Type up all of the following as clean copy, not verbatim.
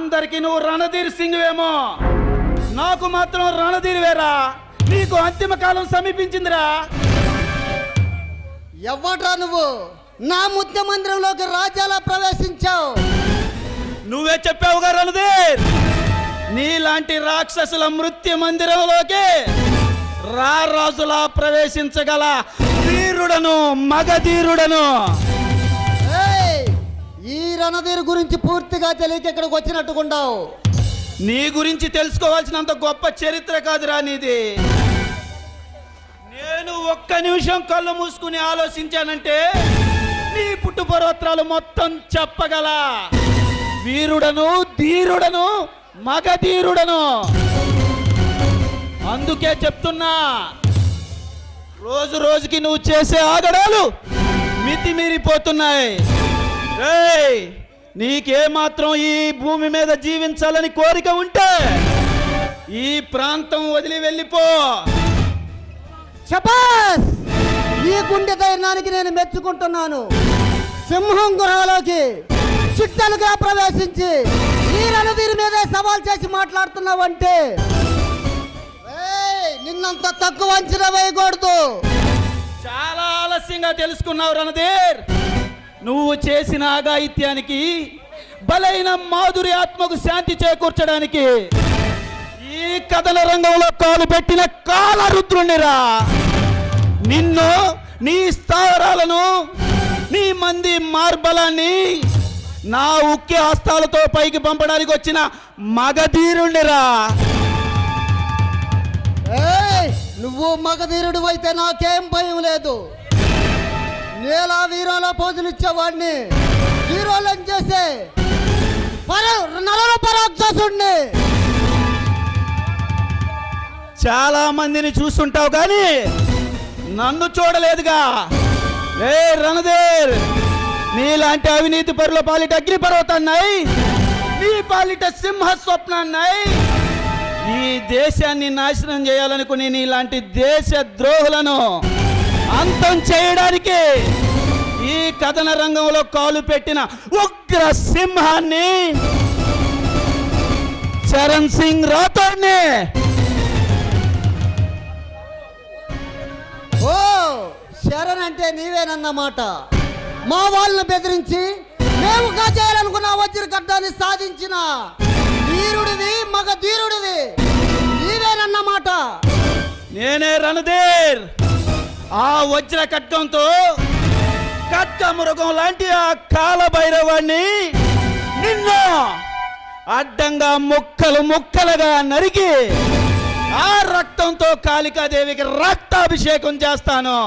అందరికి నువ్వు రణధీర్ సింగ్ వేమో, నాకు మాత్రం రణధీర్ వేరా. నీకు అంతిమ కాలం సమీపించిందిరా. ఎవడ్రా నువ్వు? నా ముత్య మందిరంలోకి రాజ్యాలా ప్రవేశించావు? నువ్వే చెప్పావుగా రణధీర్, నీలాంటి రాక్షసుల మృత్యు మందిరంలోకి రారాజులా ప్రవేశించగల ధీరుడను, మగధీరుడను. ఈ రణధీర్ గురించి పూర్తిగా తెలియక ఇక్కడికి వచ్చినట్టుకుంటావు. నీ గురించి తెలుసుకోవాల్సినంత గొప్ప చరిత్ర కాదురా నీది. నేను ఒక్క నిమిషం కళ్ళు మూసుకుని ఆలోచించానంటే నీ పుట్టుపర్వత్రాలు మొత్తం చెప్పగల వీరుడను, ధీరుడను, మగధీరుడను. అందుకే చెప్తున్నా, రోజు రోజుకి నువ్వు చేసే ఆగడాలు మితిమీరిపోతున్నాయి. నీకేమాత్రం ఈ భూమి మీద జీవించాలని కోరిక ఉంటే ఈ ప్రాంతం వదిలి వెళ్ళిపో. శబాష్! ఈ గుండె ధైర్యానికి నేను మెచ్చుకుంటున్నాను. సింహం గుహలోకి చిట్టలుగా ప్రవేశించి ఈ రణధీర్ మీదే సవాల్ చేసి మాట్లాడుతున్నావంటే నిన్నంత తక్కువ అంచనా వేయకూడదు. చాలా ఆలస్యంగా తెలుసుకున్నావు రణధీర్. నువ్వు చేసిన అఘాయిత్యానికి, బలైన మాధురి ఆత్మకు శాంతి చేకూర్చడానికి ఈ కథల రంగంలో కాలు పెట్టిన కాలరుద్రునిరా. నిన్ను, నీ స్థావరాలను, నీ మంది మార్బలాన్ని నా ఉక్కి హస్తాలతో పైకి పంపడానికి వచ్చిన మగధీరుణ్ణిరా. నువ్వు మగధీరుడు అయితే నాకేం భయం లేదు. నేలా వీరాల పోజులు ఇచ్చేవాడిని, హీరోలను చేసే నరల పరాక్షసుడిని. చాలా మందిని చూస్తుంటావు కానీ నన్ను చూడలేదుగా. ఏ రణధీర్, నీలాంటి అవినీతి పరుల పాలిట అగ్ని పర్వతాన్నాయి, నీ పాలిట సింహ స్వప్నాన్నాయి. ఈ దేశాన్ని నాశనం చేయాలనుకుని నీలాంటి దేశ ద్రోహులను అంతం చేయడానికి ఈ కథన రంగంలో కాలు పెట్టిన ఉగ్ర సింహాన్ని చరణ్ సింగ్ రాథోడ్ని. ఓ శరణ్ అంటే నీవేనన్నమాట. మా వాళ్ళని బెదిరించి మేము కాజేయాలనుకున్న వజ్ర ఖడ్డాన్ని సాధించిన ధీరుడివి, మగ ధీరుడివి నీవేనన్నమాట. నేనే రణధీర్. ఆ వజ్ర ఖడ్గంతో ఖడ్గ మృగం లాంటి ఆ కాలభైరవాణ్ణి నిన్ను అడ్డంగా ముక్కలు ముక్కలుగా నరికి ఆ రక్తంతో కాళికాదేవికి రక్తాభిషేకం చేస్తాను.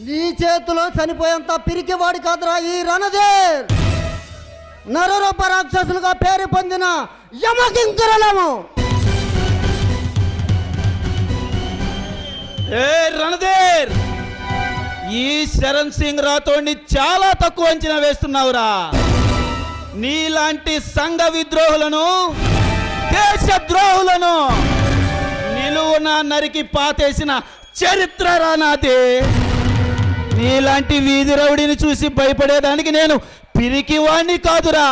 నీ చేతిలో చనిపోయేంత పిరికివాడి కాదురా ఈ రణధీర్. నరరూప రాక్షసులుగా పేరు పొందిన యమకింకరులము. ఏ రణధీర్, ఈ చరణ్ సింగ్ రాథోడ్ని చాలా తక్కువ అంచనా వేస్తున్నావురా. నీలాంటి సంఘ విద్రోహులను, దేశ ద్రోహులను నిలువున నరికి పాతేసిన చరిత్ర రానాది. నీలాంటి వీధి రౌడీని చూసి భయపడేదానికి నేను పిరికివాణ్ణి కాదురా.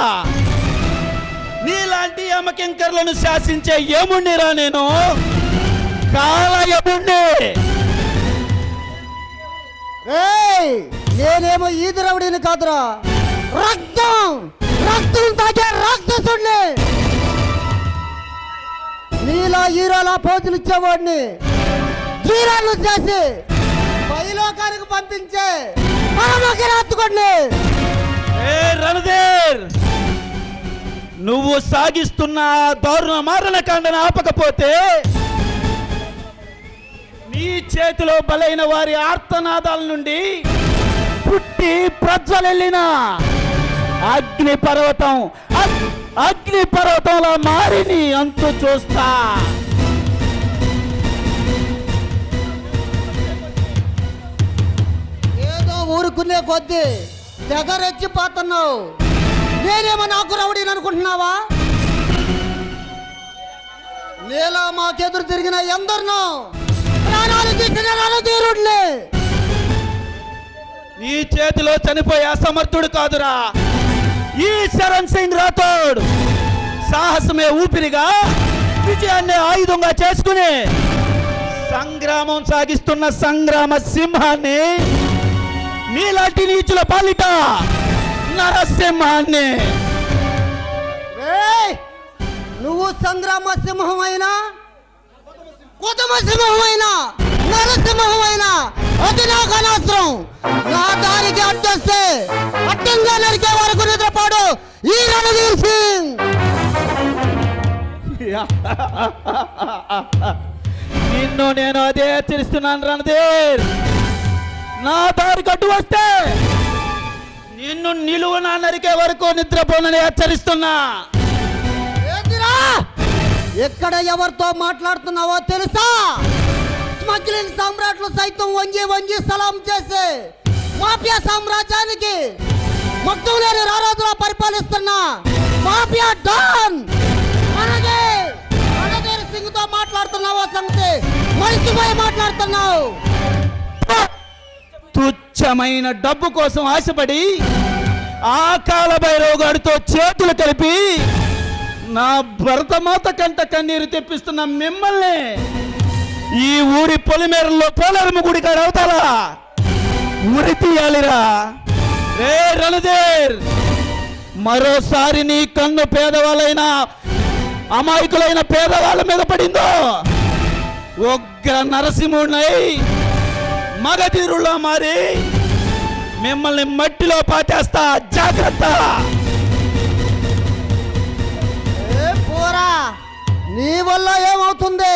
నీలాంటి యమకింకర్లను శాసించే యముణ్ణిరా నేను, కాలయముణ్ణి. నేనేమో ఈది రౌడీని కాదురా, రక్తం తాగే రాక్షసుడిని. నీలా హీరోలా పోజులు ఇచ్చేవాడిని హీరోలు చేసి పైలోకానికి పంపించే పరమకిరాత్తుకోండి. ఏ రణధీర్, నువ్వు సాగిస్తున్న దారుణ మారణకాండను ఆపకపోతే నీ చేతిలో బలైన వారి ఆర్తనాదాల నుండి పుట్టి ప్రజ్వలెల్లిన అగ్ని పర్వతంలా మారి నీ అంతు చూస్తా. ఏదో ఊరుకునే కొద్దీ తెగ రెచ్చిపోతున్నావు. నేనేమో నాకు రౌడీని అనుకుంటున్నావా? నేలా మాకెదురు తిరిగిన ఎందరినో ప్రాణాలు తీసిన రణధీరుడిని. నీ చేతిలో చనిపోయే అసమర్థుడు కాదురా, ఈ శరణ్ సింగ్ రాథోడ్ సాహసమే ఊపిరిగా విజయాన్ని ఆయుధంగా చేసుకుని సంగ్రామం సాగిస్తున్న సంగ్రామ సింహాన్ని నీలాంటి నీచుల పాలిట నరసింహాన్ని. ఏయ్! నువ్వు సంగ్రామ సింహం అయినా కుటుంబ సింహం అయినా నరసింహం అయినా అది నాకు అనవసరం. నా దారికి అడ్డొస్తే అడ్డంగా నరికే వరకు నిద్రపోడు ఈ రణవీర్ సింగ్. నిన్ను నేను అదే హెచ్చరిస్తున్నాను రణధీర్. నా దారి కట్టు వస్తే నిన్ను నిలువున నరికే వరకు నిద్రపోనని హెచ్చరిస్తున్నా. ఏందిరా? ఎక్కడ ఎవరితో మాట్లాడుతున్నావో తెలుసా? స్మగ్లింగ్ సామ్రాట్లు సైతం వంగి వంగి సలాం చేసే మాఫియా సామ్రాజ్యానికి మొత్తం లేని రారాజులా పరిపాలిస్తున్న మాఫియా డాన్ మనదే రణధీర్ సింగ్ తో మాట్లాడుతున్నావో సంగతి మరిచిపోయి మాట్లాడుతున్నావు. తుచ్చమైన డబ్బు కోసం ఆశపడి ఆ కాలభైరవ్ గారితో చేతులు కలిపి నా భరతమాత కంట కన్నీరు తెప్పిస్తున్న మిమ్మల్ని ఈ ఊరి పొలిమేరల్లో పోలేరమ్మ గుడి కాడ అవుతారా ఉరి తీయాలిరా. రే రణధీర్, మరోసారి నీ కన్ను పేదవాళ్ళైన అమాయకులైన పేదవాళ్ళ మీద పడిందో ఉగ్ర నరసింహుడినై మగధీరుల్లో మారి మిమ్మల్ని మట్టిలో పాతేస్తా, జాగ్రత్త. ఏ పోరా, నీ వల్ల ఏమవుతుంది?